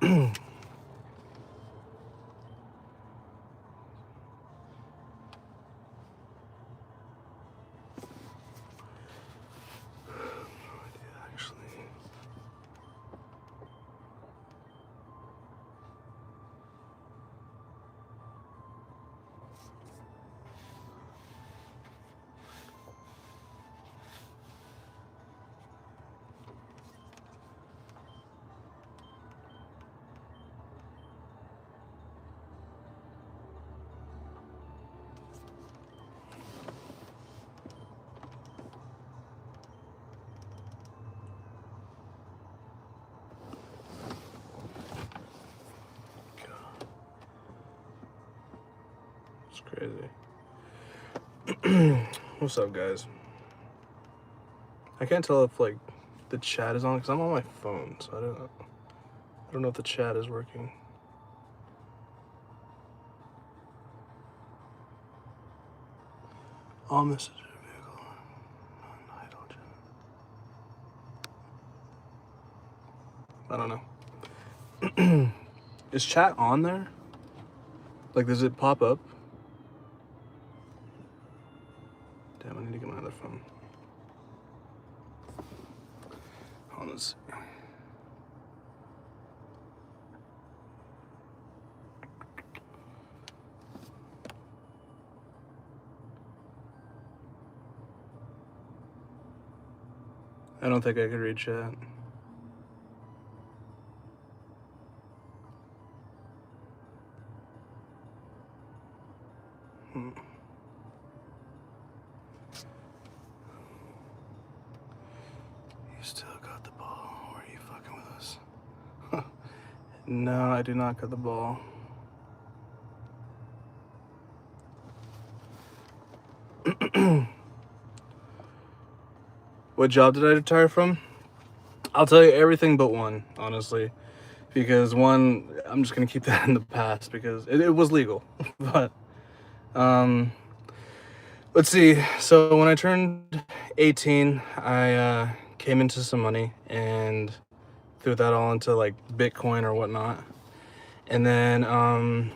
Crazy. What's up, guys? I can't tell if like the chat is on because I'm on my phone, so I don't know if the chat is working. All messages vehicle non-hydrogen. I don't know. Is chat on there? Like, does it pop up? Damn, I need to get my other phone. Hold on, let's see. I don't think I could read chat. You still got the ball, or are you fucking with us? No, I do not got the ball. What job did I retire from? I'll tell you everything but one, honestly. Because one, I'm just gonna keep that in the past because it was legal. But let's see. So when I turned 18, I came into some money and threw that all into like Bitcoin or whatnot. And then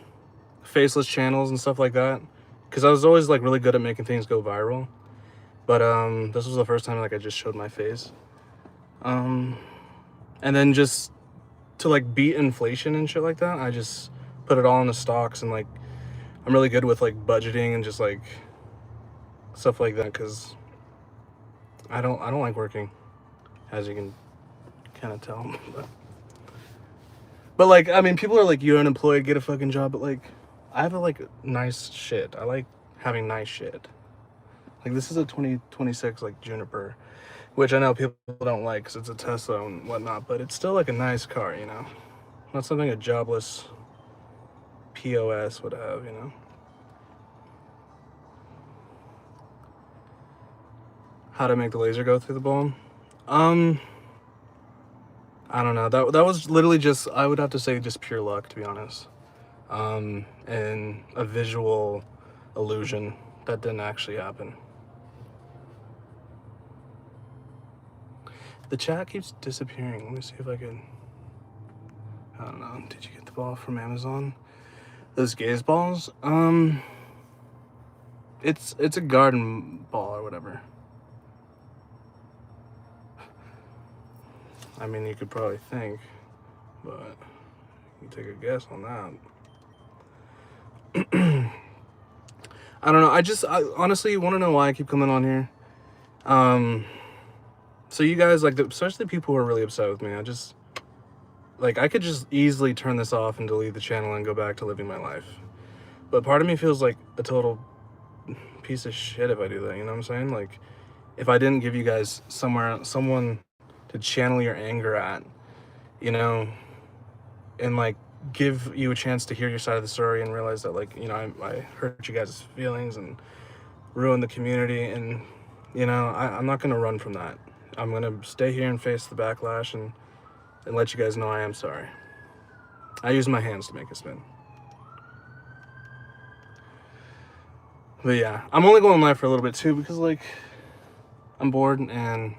faceless channels and stuff like that. Because I was always like really good at making things go viral. But this was the first time like I just showed my face. And then just to like beat inflation and shit like that, I just put it all in the stocks, and like I'm really good with like budgeting and just like stuff like that, because I don't like working, as you can kind of tell. But like, I mean, people are like, you're unemployed, get a fucking job, but like I have a like nice shit. I like having nice shit. Like this is a 2026 like Juniper, which I know people don't like because it's a Tesla and whatnot, but it's still like a nice car, you know? Not something a jobless POS would have, you know? How to make the laser go through the ball? I don't know. That was literally just, I would have to say just pure luck, to be honest. And a visual illusion that didn't actually happen. The chat keeps disappearing. Let me see if I can. I don't know. Did you get the ball from Amazon? Those gaze balls? It's a garden ball or whatever. I mean, you could probably think, but you take a guess on that. I don't know. I honestly want to know why I keep coming on here. So you guys, like, especially people who are really upset with me, I could just easily turn this off and delete the channel and go back to living my life. But part of me feels like a total piece of shit if I do that, you know what I'm saying? Like, if I didn't give you guys someone to channel your anger at, you know, and like give you a chance to hear your side of the story and realize that, like, you know, I hurt you guys' feelings and ruined the community, and, you know, I'm not gonna run from that. I'm gonna stay here and face the backlash and let you guys know I am sorry. I use my hands to make a spin. But yeah, I'm only going live for a little bit too because, like, I'm bored. And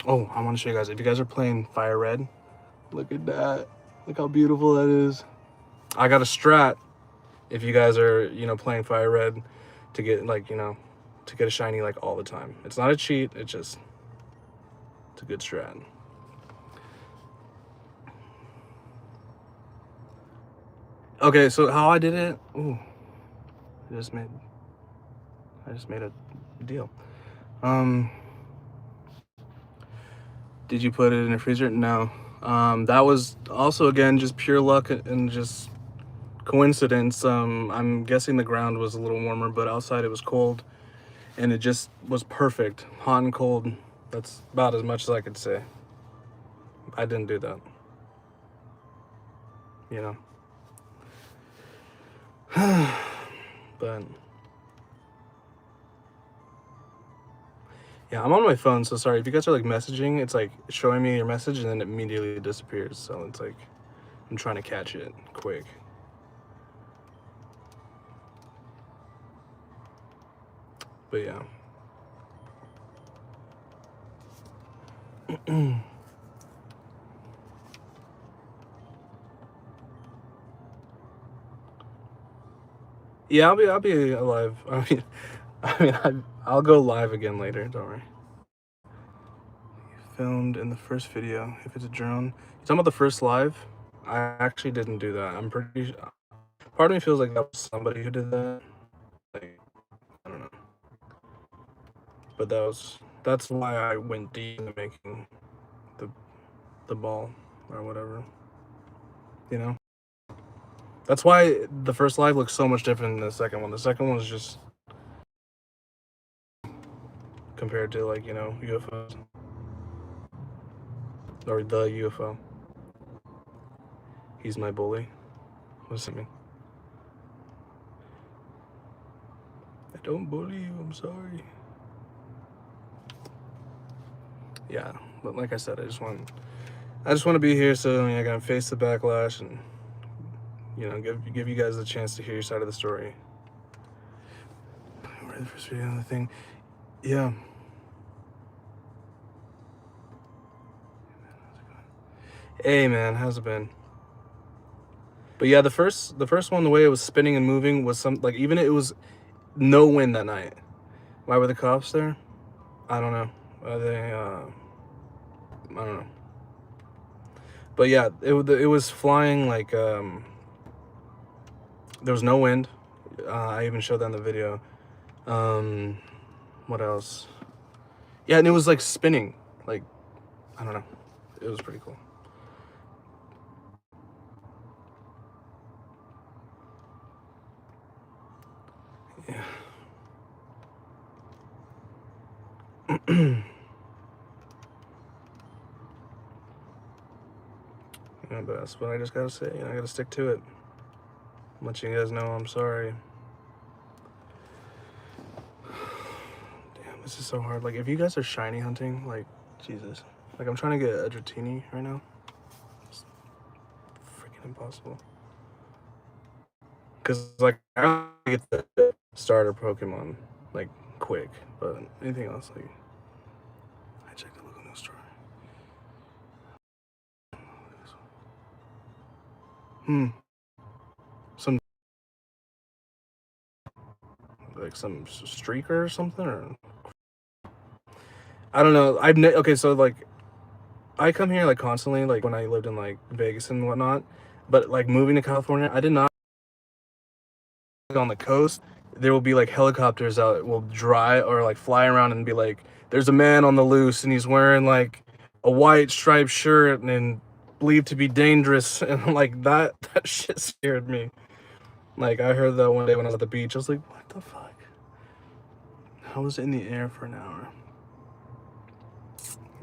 oh, I want to show you guys, if you guys are playing Fire Red, look at that. Look how beautiful that is. I got a strat if you guys are, you know, playing fire red to get like, you know, to get a shiny like all the time. It's not a cheat, it's just, it's a good strat. Okay, so how I did it, ooh, I just made a deal. Did you put it in a freezer? No. That was also, again, just pure luck and just coincidence. I'm guessing the ground was a little warmer, but outside it was cold, and it just was perfect, hot and cold. That's about as much as I could say. I didn't do that, you know. But yeah, I'm on my phone, so sorry if you guys are like messaging. It's like showing me your message and then it immediately disappears. So it's like I'm trying to catch it quick. But yeah. Yeah, I'll be alive. I'll go live again later. Don't worry. Filmed in the first video. If it's a drone, you talking about the first live? I actually didn't do that. I'm pretty. Part of me feels like that was somebody who did that. Like, I don't know. But that's why I went deep into making the ball or whatever. You know. That's why the first live looks so much different than the second one. The second one was just compared to, like, you know, UFOs or the UFO. He's my bully. What does it mean? I don't bully you. I'm sorry. Yeah, but like I said, I just want to be here so I can face the backlash and, you know, give you guys a chance to hear your side of the story. Ready the first video on the thing? Yeah. Hey man, how's it been? But yeah, the first one, the way it was spinning and moving was like, even it was no wind that night. Why were the cops there? I don't know. I don't know. But yeah, it was flying like there was no wind. I even showed that in the video. What else? Yeah, and it was like spinning. Like, I don't know. It was pretty cool. Yeah. Yeah, but that's what I just gotta say. You know, I gotta stick to it. Let you guys know I'm sorry. Damn, this is so hard. Like, if you guys are shiny hunting, like, Jesus. Like, I'm trying to get a Dratini right now. It's freaking impossible. Because, like, I don't get the starter Pokemon, like, quick. But anything else, like, I checked the local news story. Some, like, some streaker or something, or I don't know. Okay, so like, I come here like constantly, like when I lived in like Vegas and whatnot, but like moving to California, I did not. On the coast, there will be like helicopters that will dry or like fly around and be like, there's a man on the loose and he's wearing like a white striped shirt and believed to be dangerous, and like that shit scared me. Like, I heard that one day when I was at the beach. I was like, what the fuck? I was in the air for an hour.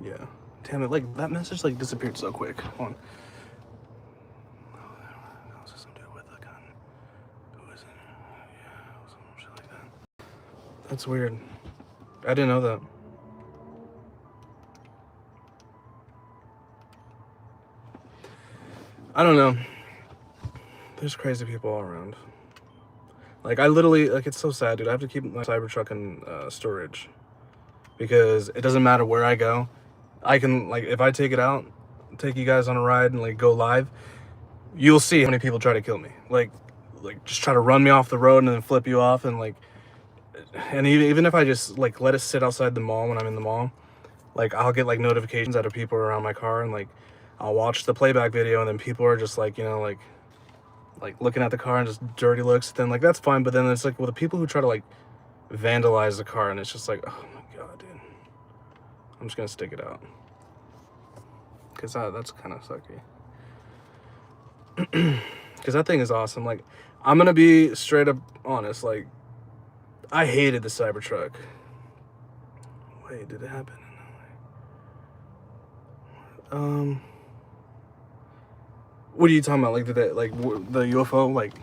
Yeah. Damn it, like, that message, like, disappeared so quick. Hold on. Some dude with a gun. Who is it? Yeah, some shit like that. That's weird. I didn't know that. I don't know. There's crazy people all around. Like, I literally, like, it's so sad, dude. I have to keep my Cybertruck in storage. Because it doesn't matter where I go. I can, like, if I take it out, take you guys on a ride and, like, go live, you'll see how many people try to kill me. Like just try to run me off the road and then flip you off, and like, and even if I just like let it sit outside the mall when I'm in the mall, like I'll get like notifications out of people around my car, and like I'll watch the playback video, and then people are just like, you know, like looking at the car and just dirty looks. Then like that's fine, but then it's like, well, the people who try to like vandalize the car, and it's just like, oh my god, dude, I'm just gonna stick it out, because that's kind of sucky. Because that thing is awesome. Like, I'm gonna be straight up honest, like I hated the Cybertruck. Wait, did it happen? What are you talking about? Like, did it, like, the UFO, like,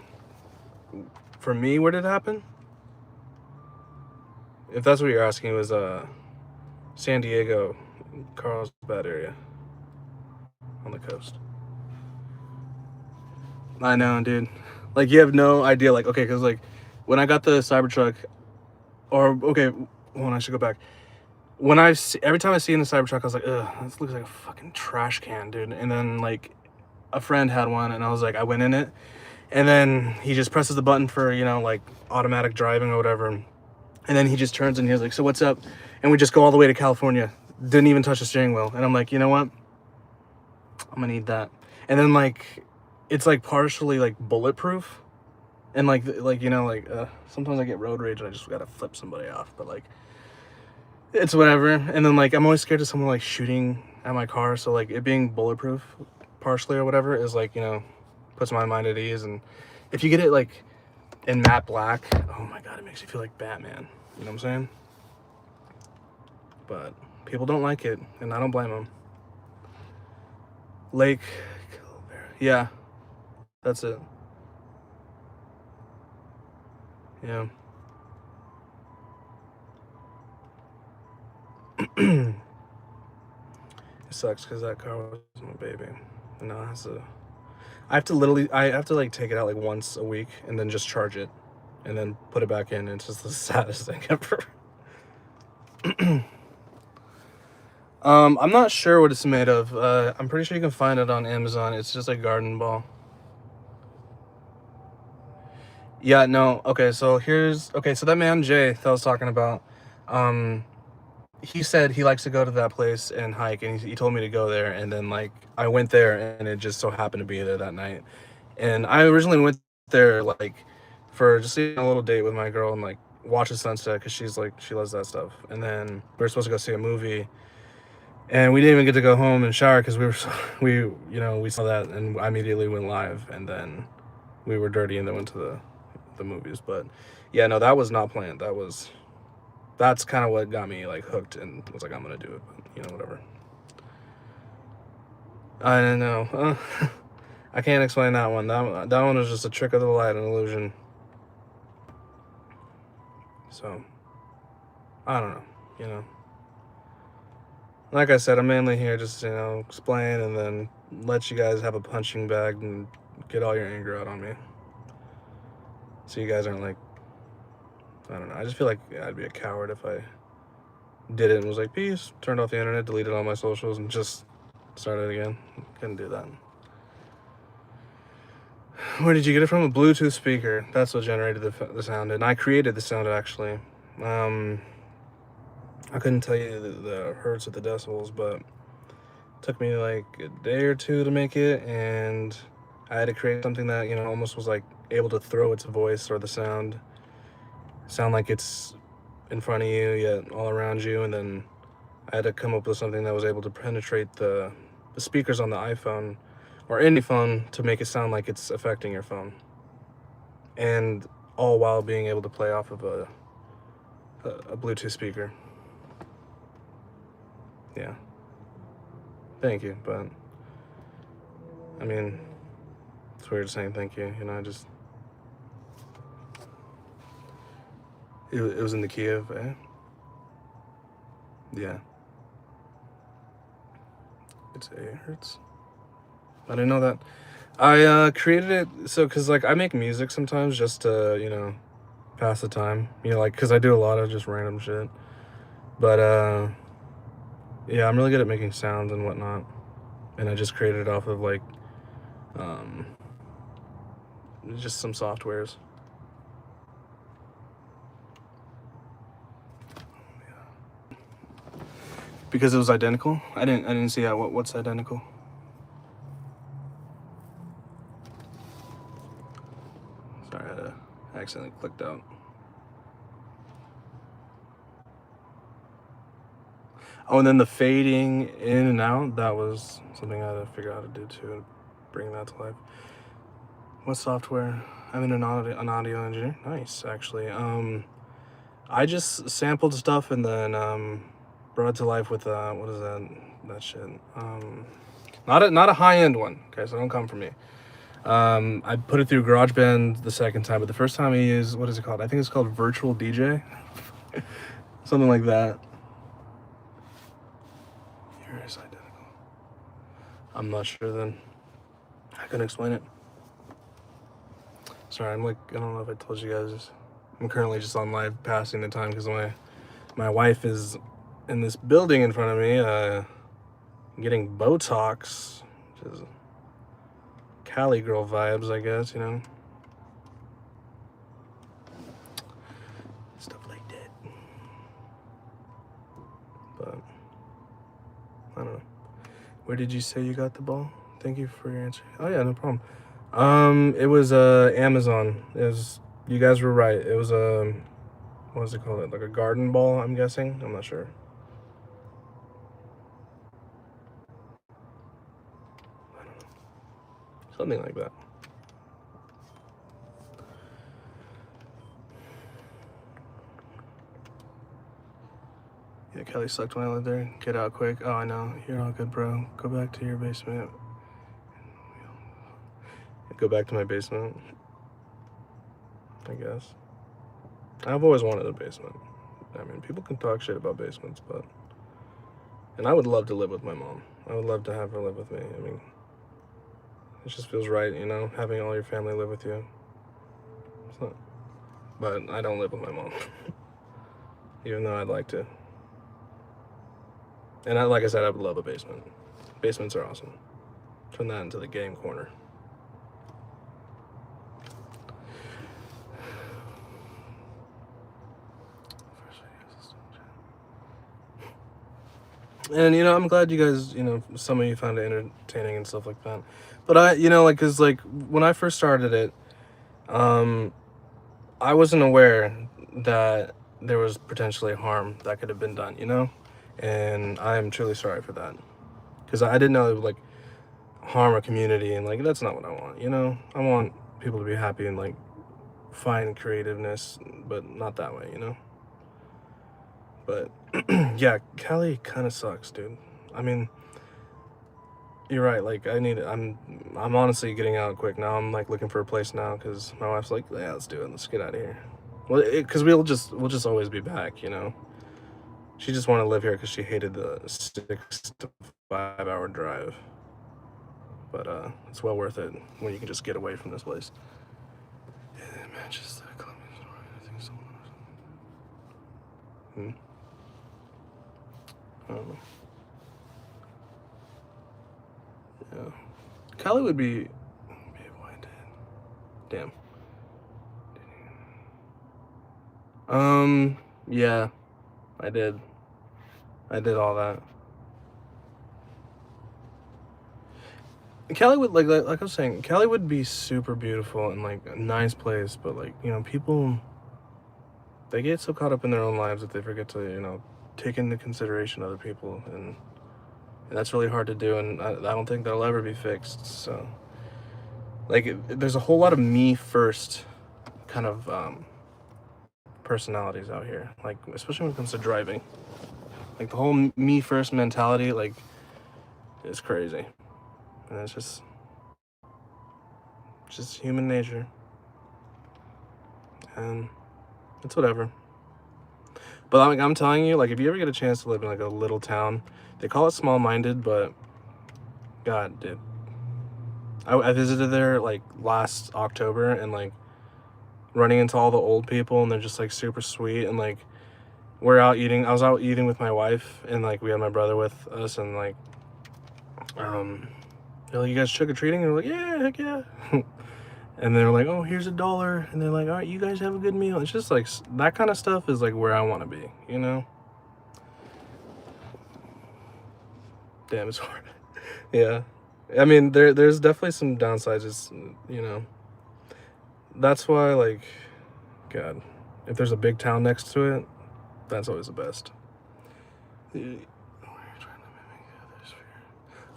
for me, where did it happen? If that's what you're asking, it was San Diego, Carlsbad area on the coast. I know, dude. Like, you have no idea. Like, okay, because like when I got the Cybertruck, or okay, when I should go back. When every time I see in the Cybertruck, I was like, ugh, this looks like a fucking trash can, dude. And then like a friend had one, and I was like, I went in it, and then he just presses the button for, you know, like automatic driving or whatever, and then he just turns and he's like, so what's up? And we just go all the way to California. Didn't even touch the steering wheel. And I'm like, you know what? I'm gonna need that. And then like, it's like partially like bulletproof, and like you know, like sometimes I get road rage and I just gotta flip somebody off, but like it's whatever. And then like I'm always scared of someone like shooting at my car, so like it being bulletproof partially or whatever is like, you know, puts my mind at ease. And if you get it like in matte black, oh my god, it makes you feel like Batman, you know what I'm saying? But people don't like it, and I don't blame them. Lake, yeah, that's it. Yeah. It sucks because that car was my baby, and now I have to like take it out like once a week and then just charge it and then put it back in. It's just the saddest thing ever. I'm not sure what it's made of. I'm pretty sure you can find it on Amazon. It's just a garden ball. Yeah, no. Okay, so so that man Jay that I was talking about, he said he likes to go to that place and hike, and he told me to go there, and then like I went there, and it just so happened to be there that night. And I originally went there like for just a little date with my girl and like watch the sunset, because she's like, she loves that stuff. And then we were supposed to go see a movie, and we didn't even get to go home and shower because we saw that, and I immediately went live, and then we were dirty and then went to the movies. But yeah, no, that was not planned. That's kind of what got me like hooked, and was like, I'm gonna do it. But, you know, whatever. I don't know. I can't explain that one. That one was just a trick of the light, an illusion. So I don't know. You know, like I said, I'm mainly here just, you know, explain and then let you guys have a punching bag and get all your anger out on me, so you guys aren't like, I don't know. I just feel like I'd be a coward if I did it and was like, peace, turned off the internet, deleted all my socials, and just started again. Couldn't do that. Where did you get it from? A Bluetooth speaker. That's what generated the sound, and I created the sound actually. I couldn't tell you the hertz or the decibels, but it took me like a day or two to make it, and I had to create something that, you know, almost was like able to throw its voice or the sound like it's in front of you yet all around you. And then I had to come up with something that was able to penetrate the speakers on the iPhone or any phone to make it sound like it's affecting your phone, and all while being able to play off of a Bluetooth speaker. Yeah, thank you. But I mean, it's weird saying thank you, you know. It was in the key of yeah, it's 8 hertz. I didn't know that. I created it so, because like I make music sometimes just to, you know, pass the time, you know, like because I do a lot of just random shit. But yeah, I'm really good at making sounds and whatnot, and I just created it off of like Just some softwares. Because it was identical. I didn't see that. What's identical? Sorry, I accidentally clicked out. Oh, and then the fading in and out, that was something I had to figure out how to do too, bring that to life. What software? I'm an audio engineer. Nice, actually. I just sampled stuff and then brought it to life with what is that shit? Not a high-end one. Okay, so don't come for me. I put it through GarageBand the second time, but the first time I used, what is it called? I think it's called Virtual DJ, something like that. Yours identical. I'm not sure then. I couldn't explain it. Sorry, I'm like, I don't know if I told you guys. I'm currently just on live passing the time because my wife is in this building in front of me, getting Botox, which is Cali girl vibes, I guess, you know. Stuff like that. But I don't know. Where did you say you got the ball? Thank you for your answer. Oh yeah, no problem. It was Amazon. It was, you guys were right. It was what was it called? Like a garden ball, I'm guessing. I'm not sure. I don't know. Something like that. Yeah, Kelly sucked when I lived there. Get out quick. Oh, I know. You're all good, bro. Go back to your basement. Go back to my basement, I guess. I've always wanted a basement. I mean, people can talk shit about basements, but... And I would love to live with my mom. I would love to have her live with me. I mean, it just feels right, you know, having all your family live with you. It's not... But I don't live with my mom. Even though I'd like to. And like I said, I would love a basement. Basements are awesome. Turn that into the game corner. And, you know, I'm glad you guys, you know, some of you found it entertaining and stuff like that. But I, you know, like, cause like when I first started it, I wasn't aware that there was potentially harm that could have been done, you know? And I am truly sorry for that. Cause I didn't know it would like harm a community, and like, that's not what I want, you know? I want people to be happy and like find creativeness, but not that way, you know? But yeah, Cali kind of sucks, dude. I mean, you're right. Like, I'm honestly getting out quick now. I'm like looking for a place now because my wife's like, yeah, let's do it. Let's get out of here. Well, because we'll just always be back, you know. She just wanted to live here because she hated the 6 to 5 hour drive. But it's well worth it when you can just get away from this place. Yeah, Manchester, Columbia, I think so. I don't know. Yeah. Cali would be... Damn. Yeah. I did all that. Cali would, like I was saying, Cali would be super beautiful and, like, a nice place, but, like, you know, people... They get so caught up in their own lives that they forget to, you know, take into consideration other people, and that's really hard to do, and I don't think that'll ever be fixed, so... Like, there's a whole lot of me first kind of personalities out here, like, especially when it comes to driving. Like, the whole me first mentality, like, is crazy. And it's just human nature. And it's whatever. But like, I'm telling you, like, if you ever get a chance to live in like a little town, they call it small-minded, but God, dude. I visited there like last October, and like running into all the old people, and they're just like super sweet, and like we're out eating. I was out eating with my wife, and like we had my brother with us, and like They're like, you guys trick-or-treating? And we're like, yeah, heck yeah. And they're like, oh, here's $1. And they're like, all right, you guys have a good meal. It's just like, that kind of stuff is like where I want to be, you know? Damn, it's hard. Yeah. I mean, there's definitely some downsides. It's, you know, that's why, like, God, if there's a big town next to it, that's always the best.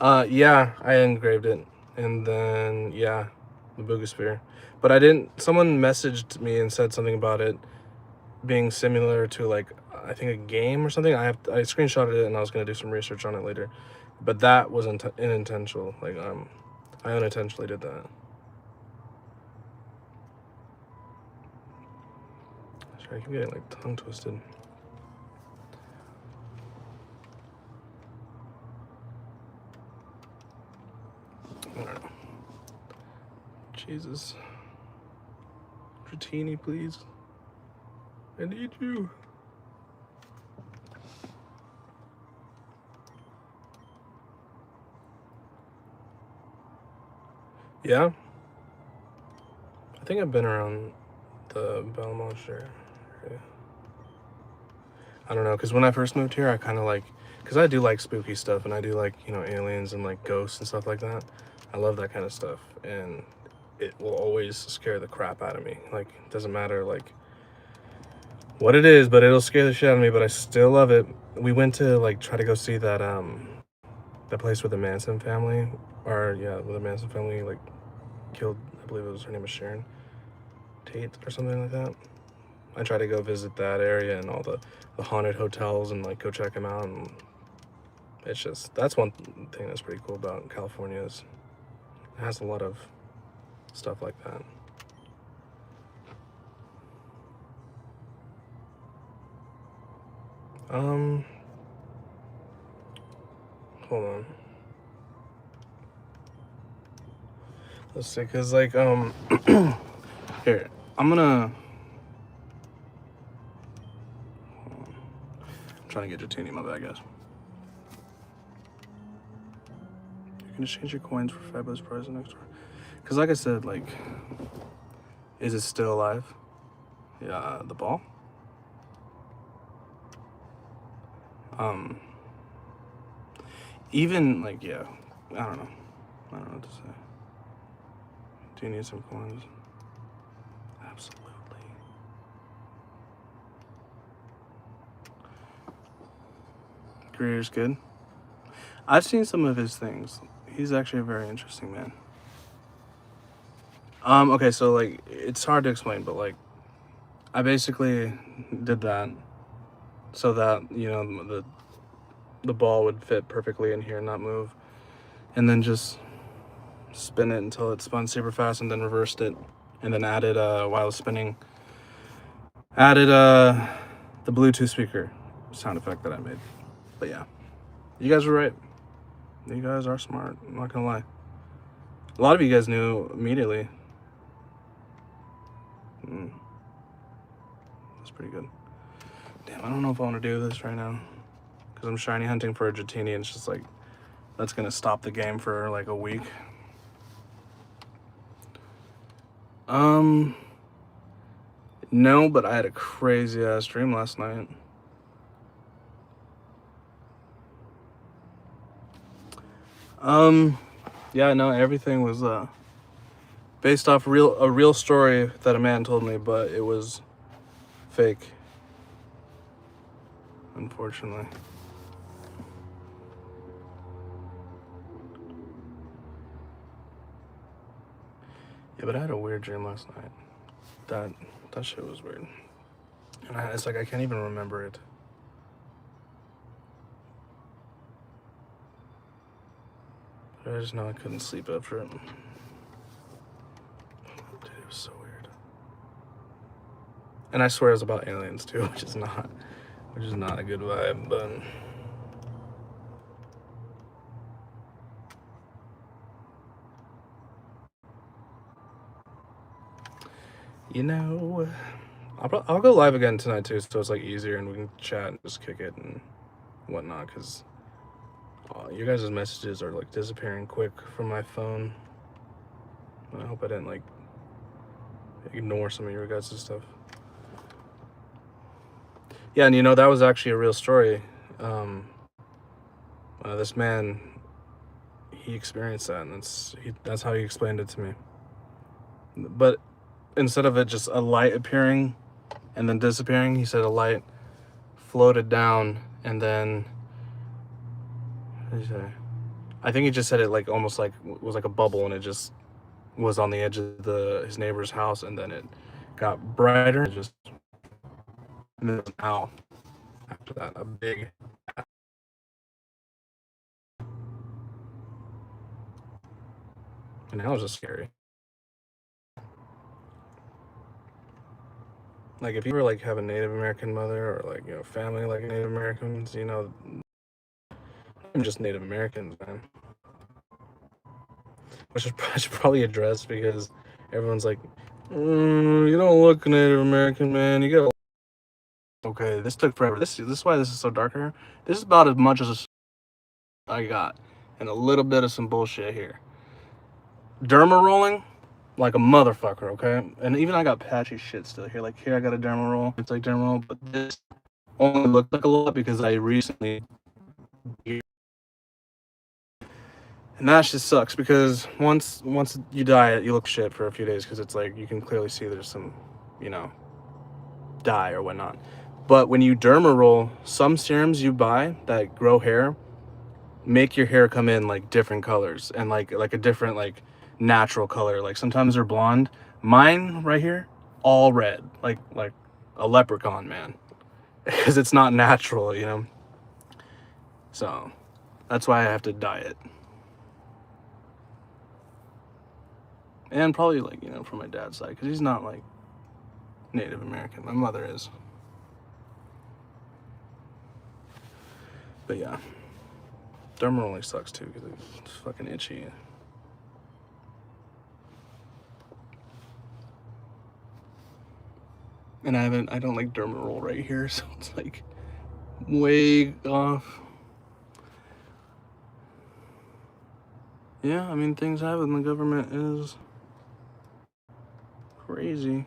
Yeah, I engraved it. And then, yeah, the Boogosphere. But I didn't, someone messaged me and said something about it being similar to, like, I think a game or something. I screenshotted it and I was going to do some research on it later. But that was unintentional. Like, I unintentionally did that. Sorry, I keep getting, like, tongue twisted. I don't know. Jesus. Dratini, please. I need you. Yeah. I think I've been around the Belmont area. I don't know, because when I first moved here, I kind of like, because I do like spooky stuff, and I do like, you know, aliens and like ghosts and stuff like that. I love that kind of stuff, and it will always scare the crap out of me. Like, it doesn't matter like what it is, but it'll scare the shit out of me, but I still love it. We went to like try to go see that that place where the Manson family, or yeah, where the Manson family like killed, I believe it was, her name was Sharon Tate or something like that. I try to go visit that area and all the haunted hotels and like go check them out, and it's just, that's one thing that's pretty cool about California is it has a lot of stuff like that. Hold on. Let's see, cause like here, I'm trying to get Jatini in my bag, guys. You can exchange your coins for fabulous prizes next door. Cause like I said, like, is it still alive? Yeah, the ball. Even like, yeah, I don't know what to say. Do you need some coins? Absolutely. Greer's good. I've seen some of his things. He's actually a very interesting man. Okay, so like, it's hard to explain, but like, I basically did that so that, you know, the ball would fit perfectly in here and not move, and then just spin it until it spun super fast, and then reversed it, and then added while I was spinning, added the Bluetooth speaker sound effect that I made. But yeah, you guys were right. You guys are smart, I'm not gonna lie. A lot of you guys knew immediately. That's pretty good. Damn, I don't know if I want to do this right now, because I'm shiny hunting for a Dratini, and it's just like, that's gonna stop the game for like a week. No, but I had a crazy ass dream last night. Yeah, no, everything was based off a real story that a man told me, but it was fake, unfortunately. Yeah, but I had a weird dream last night. That shit was weird. And it's like I can't even remember it. But I just know I couldn't sleep after it. Dude, it was so weird. And I swear it was about aliens too, which is not a good vibe, but you know, I'll go live again tonight too, so it's like easier and we can chat and just kick it and whatnot, because Your guys' messages are like disappearing quick from my phone. I hope I didn't like ignore some of your guys' stuff. Yeah, and you know, that was actually a real story. This man, he experienced that, and that's how he explained it to me. But instead of it just a light appearing and then disappearing, he said a light floated down and then, what did he say? I think he just said it like almost like was like a bubble, and it just was on the edge of his neighbor's house, and then it got brighter. And then now after that, a big. And that was just scary. Like if you were like have a Native American mother or like, you know, family like Native Americans, you know, I'm just Native Americans, man. Which I should probably address because everyone's like, you don't look Native American, man. You got. Okay, this took forever. This is why this is so dark here. This is about as much as I got, and a little bit of some bullshit here. Derma rolling, like a motherfucker. Okay, and even I got patchy shit still here. Like here, I got a derma roll. It's like derma roll, but this only looked like a lot because I recently. And that just sucks because once you dye it, you look shit for a few days because it's like you can clearly see there's some, you know, dye or whatnot. But when you derma roll, some serums you buy that grow hair make your hair come in like different colors and like a different like natural color. Like sometimes they're blonde. Mine right here, all red, like a leprechaun, man, because it's not natural, you know. So that's why I have to dye it. And probably like, you know, from my dad's side, because he's not like Native American. My mother is. But yeah, derma rolling sucks too because it's fucking itchy. And I don't like derma roll right here, so it's like way off. Yeah, I mean, things happen. The government is crazy.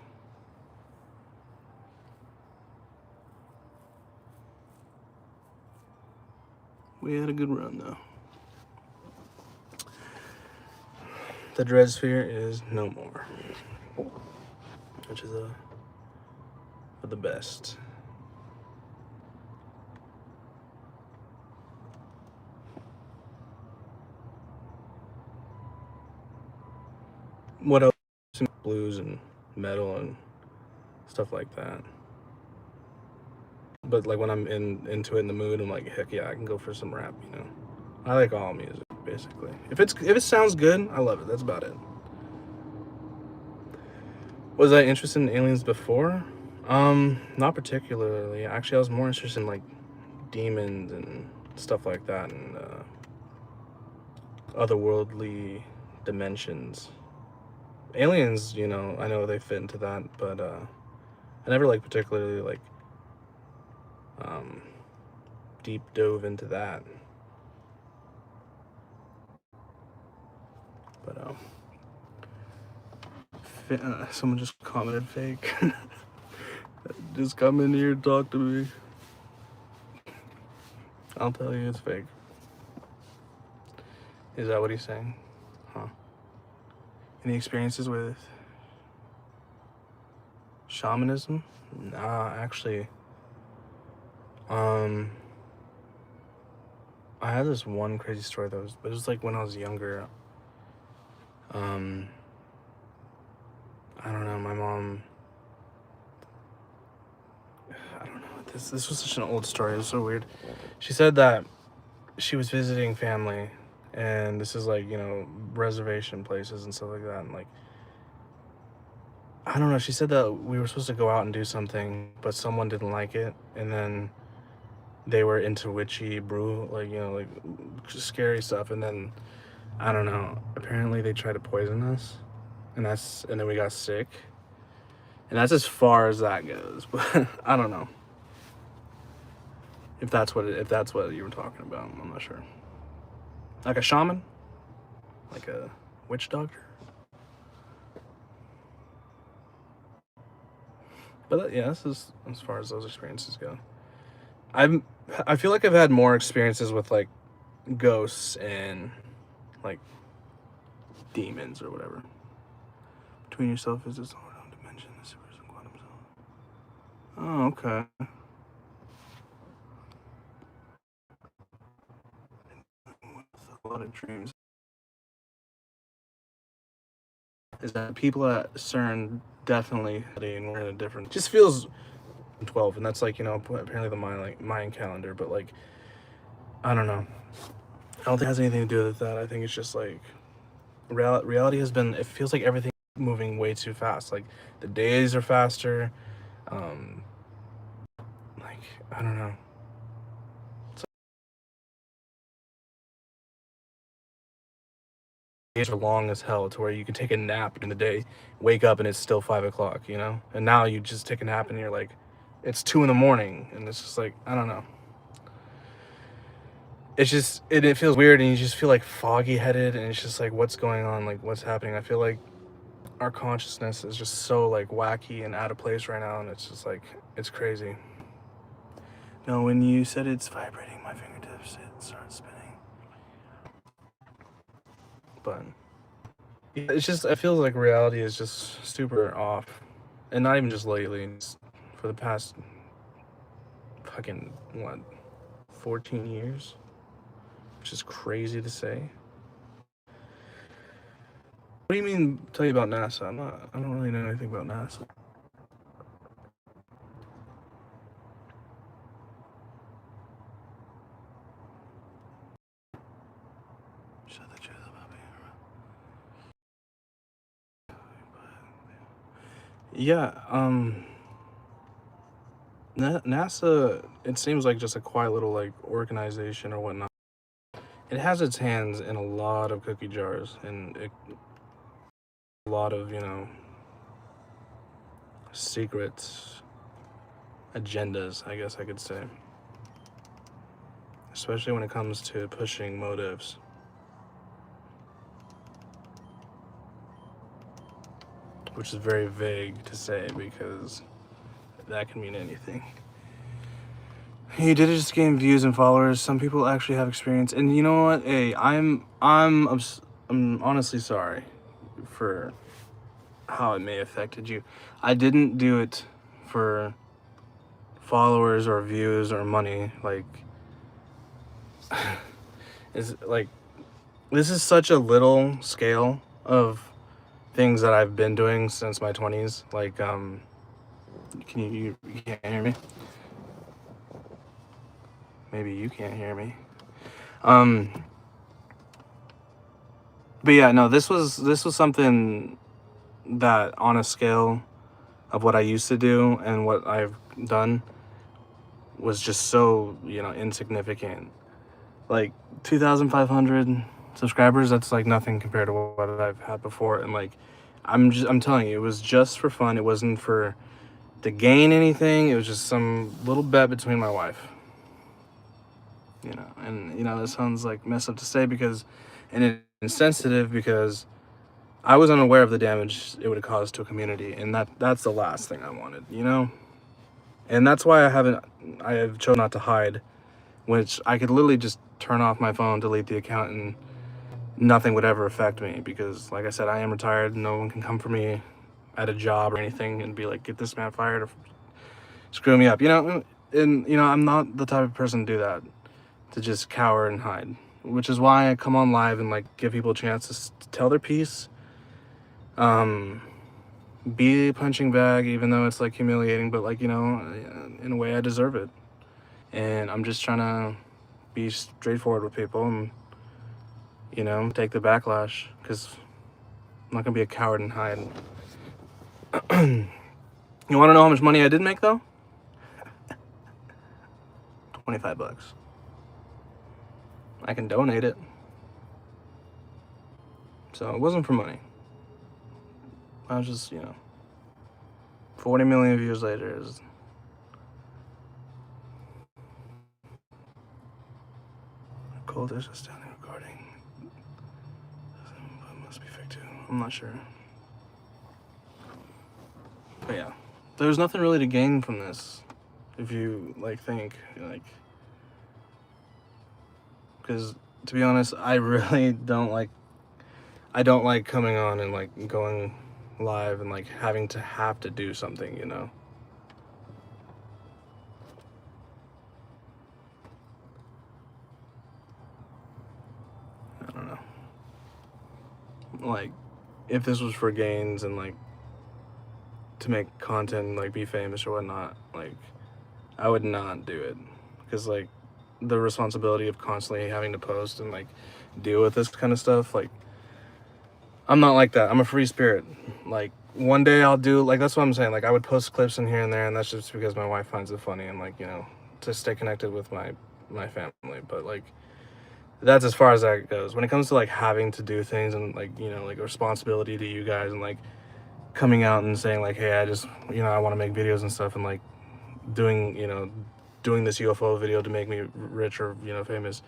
We had a good run though. The dread sphere is no more, which is for the best. What else? Blues and metal and stuff like that. But like when I'm into it in the mood, I'm like, heck yeah, I can go for some rap, you know. I like all music basically. If it sounds good, I love it. That's about it. Was I interested in aliens before? Not particularly. Actually, I was more interested in like demons and stuff like that, and otherworldly dimensions. Aliens, you know, I know they fit into that, but I never like particularly like deep dove into that. But someone just commented fake. Just come in here and talk to me. I'll tell you it's fake. Is that what he's saying? Huh. Any experiences with shamanism? Nah, actually. I had this one crazy story but it was like when I was younger. I don't know, my mom, I don't know, this was such an old story, it was so weird. She said that she was visiting family, and this is like, you know, reservation places and stuff like that, and like, I don't know, she said that we were supposed to go out and do something, but someone didn't like it, and then they were into witchy brew, like, you know, like scary stuff, and then, I don't know, apparently they tried to poison us, and then we got sick. And that's as far as that goes, but I don't know if that's what you were talking about. I'm not sure. like a shaman, like a witch doctor. But yeah, this is as far as those experiences go. I feel like I've had more experiences with like ghosts and like demons or whatever. Between yourself is this whole dimension, the super quantum zone. Oh, okay. A lot of dreams. Is that people at CERN definitely, and we're in a different. Just feels 12, and that's like, you know, apparently the Mayan calendar, but like, I don't know. I don't think it has anything to do with that. I think it's just like reality has been. It feels like everything moving way too fast. Like the days are faster. Um, like I don't know. Days are long as hell to where you can take a nap in the day, wake up and it's still 5 o'clock, you know? And now you just take a nap and you're like, it's 2 in the morning. And it's just like, I don't know. It's just, it feels weird and you just feel like foggy headed and it's just like, what's going on? Like, what's happening? I feel like our consciousness is just so like wacky and out of place right now. And it's just like, it's crazy. No, when you said it's vibrating my fingertips, it starts spinning. But it's just, it feels like reality is just super off. And not even just lately, just for the past fucking, what, 14 years? Which is crazy to say. What do you mean, tell you about NASA? I don't really know anything about NASA. Shut the truth about me. Yeah, NASA, it seems like just a quiet little like organization or whatnot. It has its hands in a lot of cookie jars and a lot of, you know, secret agendas, I guess I could say. Especially when it comes to pushing motives. Which is very vague to say because that can mean anything. He did it just gain views and followers. Some people actually have experience, and you know what? Hey, I'm honestly sorry for how it may have affected you. I didn't do it for followers or views or money. Like, it's like this is such a little scale of things that I've been doing since my 20s. Like, can you can't hear me? Maybe you can't hear me. But yeah, no, this was something that on a scale of what I used to do and what I've done was just so, you know, insignificant. Like 2,500 subscribers, that's like nothing compared to what I've had before. And like, I'm telling you, it was just for fun. It wasn't for to gain anything. It was just some little bet between my wife. You know, and you know, that sounds like messed up to say because, and it's insensitive because I was unaware of the damage it would have caused to a community, and that's the last thing I wanted, you know? And that's why I have chosen not to hide, which I could literally just turn off my phone, delete the account, and nothing would ever affect me because, like I said, I am retired. No one can come for me at a job or anything and be like, get this man fired or screw me up, you know? And, you know, I'm not the type of person to do that, to just cower and hide, which is why I come on live and, like, give people a chance to tell their piece. Be a punching bag, even though it's like humiliating, but like, you know, in a way I deserve it. And I'm just trying to be straightforward with people and, you know, take the backlash because I'm not gonna be a coward and hide. You want to know how much money I did make though? 25 bucks. I can donate it. So it wasn't for money. I was just, you know, 40 million views later is cold as astounding recording. Must be fake too. I'm not sure. But yeah, there's nothing really to gain from this, if you like think like. Because to be honest, I really don't like. I don't like coming on and like going live and like having to do something, you know. I don't know. Like, if this was for gains and like to make content and like be famous or whatnot, like I would not do it, because like the responsibility of constantly having to post and like deal with this kind of stuff, like I'm not like that. I'm a free spirit. Like one day I'll do, like, that's what I'm saying, like I would post clips in here and there, and that's just because my wife finds it funny and like, you know, to stay connected with my family. But like that's as far as that goes. When it comes to like having to do things and like, you know, like a responsibility to you guys and like coming out and saying like, hey, I just, you know, I want to make videos and stuff, and like doing, you know, doing this UFO video to make me rich or, you know, famous,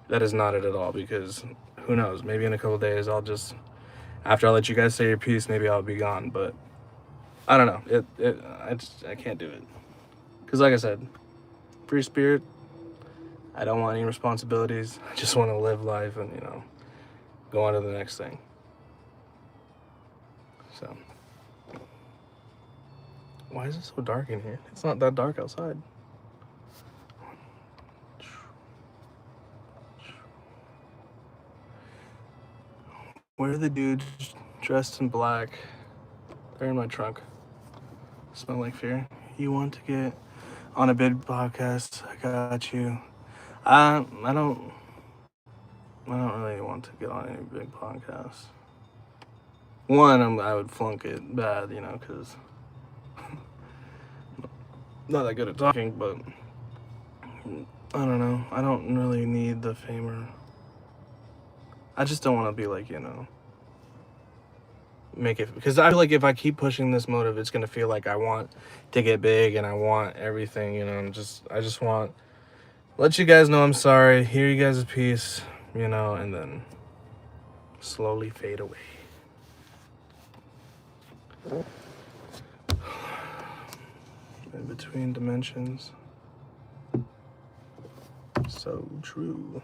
that is not it at all. Because who knows, maybe in a couple days I'll just, after I let you guys say your piece, maybe I'll be gone. But I don't know, I can't do it, because like I said, free spirit. I don't want any responsibilities. I just want to live life and, you know, go on to the next thing. So why is it so dark in here? It's not that dark outside. Where are the dudes dressed in black? They're in my trunk. Smell like fear. You want to get on a big podcast? I got you. I don't really want to get on any big podcasts. One, I would flunk it bad, you know, because not that good at talking. But I don't know. I don't really need the fame, or I just don't want to be like, you know, make it, because I feel like if I keep pushing this motive, it's gonna feel like I want to get big and I want everything, you know. I just want let you guys know I'm sorry, hear you guys' piece, you know, and then slowly fade away. In between dimensions. So true.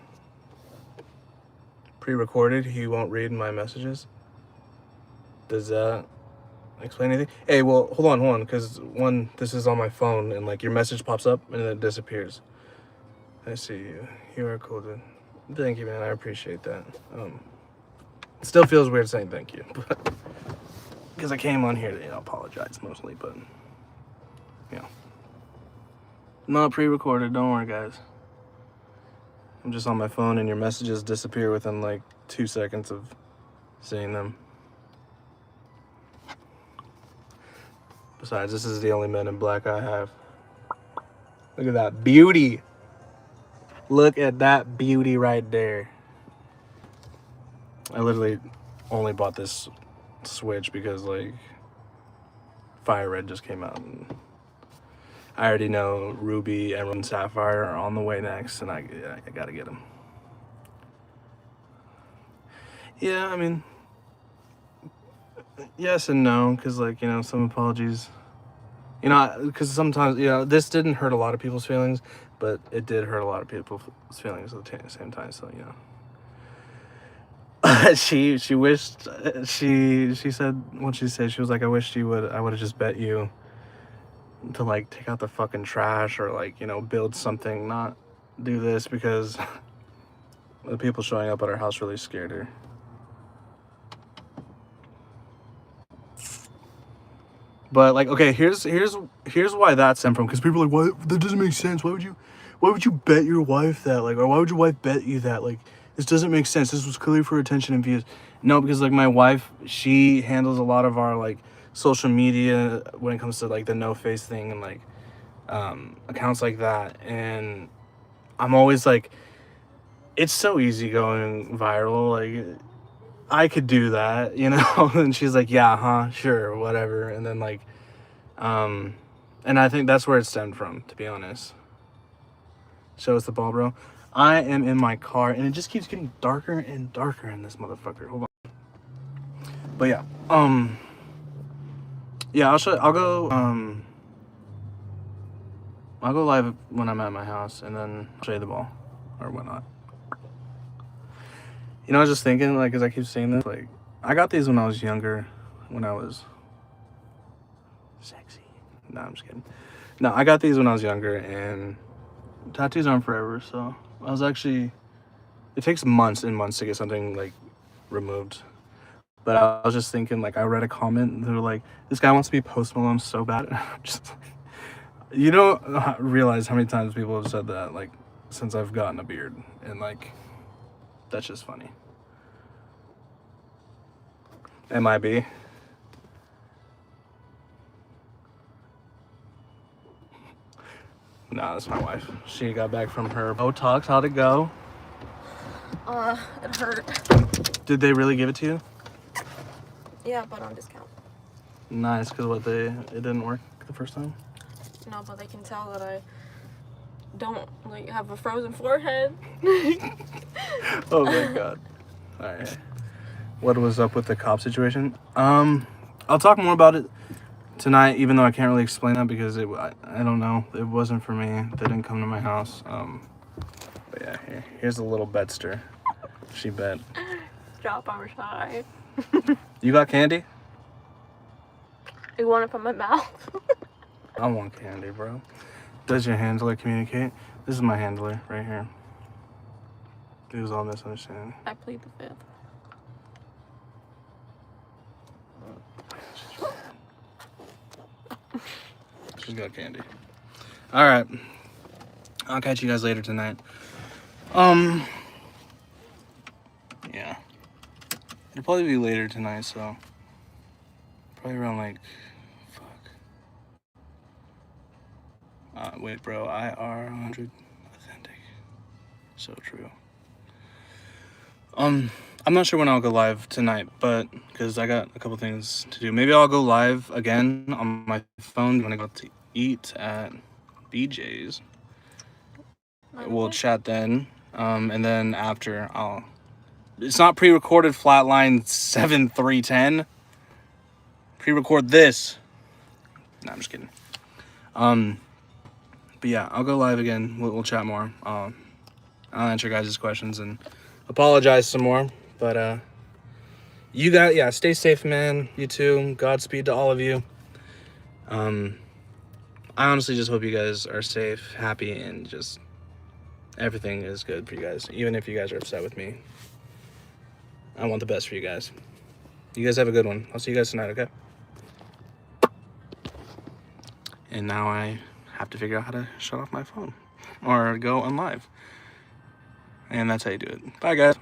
Pre-recorded, he won't read my messages. Does that explain anything? Hey, well, hold on, because this is on my phone, and like your message pops up and then it disappears. I see you. You are cool, dude. Thank you, man. I appreciate that. It still feels weird saying thank you, but because I came on here to, you know, apologize mostly, but you know, not pre-recorded. Don't worry, guys. I'm just on my phone, and your messages disappear within like 2 seconds of seeing them. Besides, this is the only Men in Black I have. Look at that beauty. Look at that beauty right there. I literally only bought this Switch because like Fire Red just came out, and I already know Ruby, Emerald, and Sapphire are on the way next, and I gotta get them. Yeah, I mean, yes and no, because like, you know, some apologies, you know, because sometimes, you know, this didn't hurt a lot of people's feelings, but it did hurt a lot of people's feelings at the same time. So, you know, she wished, she said, what'd she say? She was like, I wish I would have just bet you to like take out the fucking trash, or like, you know, build something, not do this, because the people showing up at our house really scared her. But like, okay, here's why that stemmed from, because people are like, why, that doesn't make sense. Why would you bet your wife that? Like, or why would your wife bet you that? Like, this doesn't make sense. This was clearly for attention and views. No, because like my wife, she handles a lot of our like social media when it comes to like the no face thing and like accounts like that. And I'm always like, it's so easy going viral. Like, I could do that, you know? And she's like, yeah, sure, whatever. And then like, and I think that's where it stemmed from, to be honest. Show us the ball, bro. I am in my car, and it just keeps getting darker and darker in this motherfucker. Hold on. But yeah, yeah, I'll go live when I'm at my house, and then I'll show you the ball or whatnot. You know, I was just thinking, like, as I keep saying this, like, I got these when I was younger, when I was sexy. No, I'm just kidding. No, I got these when I was younger, and tattoos aren't forever, so I was actually, it takes months and months to get something, like, removed. But I was just thinking, like, I read a comment, and they were like, this guy wants to be Post Malone so bad. And I'm just like, you don't realize how many times people have said that, like, since I've gotten a beard, and, like, that's just funny. MIB. Nah, that's my wife. She got back from her Botox. How'd it go? It hurt. Did they really give it to you? Yeah, but on discount. Nice, because it didn't work the first time? No, but they can tell that I don't, like, have a frozen forehead. Oh my god. Alright. What was up with the cop situation? I'll talk more about it tonight, even though I can't really explain that because I don't know. It wasn't for me. They didn't come to my house. But yeah, here's a little bedster. She bet. Drop on her side. You got candy? You want it from my mouth? I want candy, bro. Does your handler communicate? This is my handler right here. It was all misunderstanding. I plead the fifth. She's got candy. All right. I'll catch you guys later tonight. Yeah. It'll probably be later tonight, so probably around like, wait, bro, IR 100 authentic. So true. I'm not sure when I'll go live tonight, but because I got a couple things to do. Maybe I'll go live again on my phone when I go to eat at BJ's. We'll chat then, and then after it's not pre-recorded flatline 7310. Pre-record this. No, I'm just kidding. But yeah, I'll go live again. We'll chat more. I'll answer guys' questions and apologize some more. But you guys, yeah, stay safe, man. You too. Godspeed to all of you. I honestly just hope you guys are safe, happy, and just everything is good for you guys. Even if you guys are upset with me, I want the best for you guys. You guys have a good one. I'll see you guys tonight, okay? And now I have to figure out how to shut off my phone or go on live. And that's how you do it. Bye, guys.